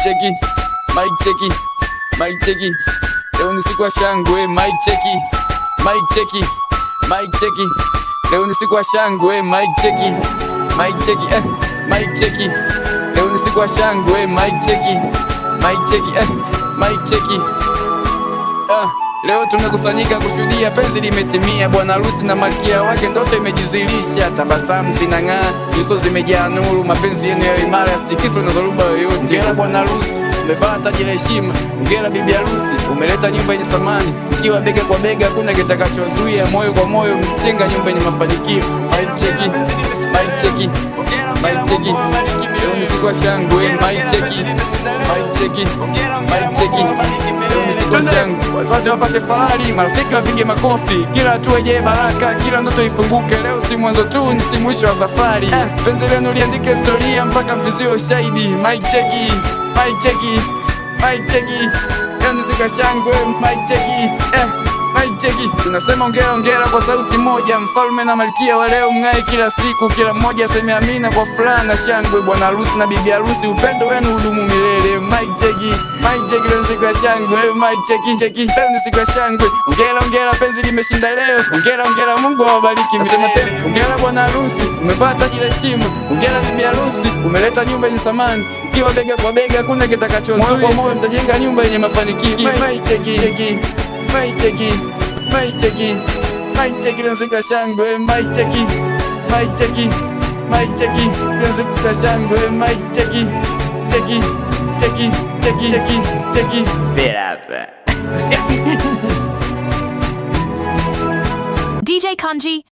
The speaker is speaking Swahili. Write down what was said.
cheki, mic cheki, mic cheki. Leo ni siku ya shangwe, mic cheki, mic cheki, mic cheki. Leo ni siku ya shangwe, mic cheki, mic cheki, mic cheki. Leo ni siku ya shangwe, mic cheki, mic cheki, mic cheki. Leo tumekusanyika kushuhudia penzi limetimia, bwana harusi na malkia wake, ndoto imejizilisha, tabasamu zinang'aa, nyuso zimejaa nuru, mapenzi yenu ya imara yasitikiswe na dhoruba yoyote. Hongera bwana harusi, umevaa taji la heshima. Hongera bibi harusi, umeleta nyumba yenye thamani, mkiwa bega kwa bega, hakuna kitakachozuia, moyo kwa moyo mjenga nyumba yenye mafanikio. Mic cheki, mic cheki, mic cheki. Leo ni siku ya shangwe, mic cheki, mic cheki, mic cheki. Wazazi wapate fahari, marafiki wapige makofi, kila hatua ije baraka, kila ndoto ifunguke. Leo si mwanzo tu, ni si mwisho wa safari. Penzi lenu liandike historia mpaka mvizio ushahidi. Mic cheki, mic cheki, mic cheki. Leo ni siku ya shangwe, mic cheki, mic cheki. Tunasema ongera, ongera kwa sauti moja, mfalme na malkia wa leo mng'ae kila siku, kila mmoja aseme amina kwa furaha na shangwe. Bwana harusi na bibi harusi, upendo wenu hudumu milele. Mic cheki, mic cheki. Leo ni siku ya shangwe, mic cheki, cheki. Leo ni siku ya shangwe. Ongera, ongera, penzi limeshinda leo. Ongera, ongera, Mungu awabariki milele. Ongera bwana harusi, umevaa taji la heshima. Ongera bibi harusi, umeleta nyumba yenye thamani, mkiwa bega kwa bega, hakuna kitakachozuia, moyo kwa moyo mtajenga nyumba yenye mafanikio. Mic cheki, cheki, mic cheki, mic cheki, mic cheki. Leo ni siku ya shangwe, mic cheki, mic cheki, mic cheki. Leo ni siku ya shangwe, mic cheki, cheki, cheki, cheki, cheki, cheki. Spit up. DJ Kanji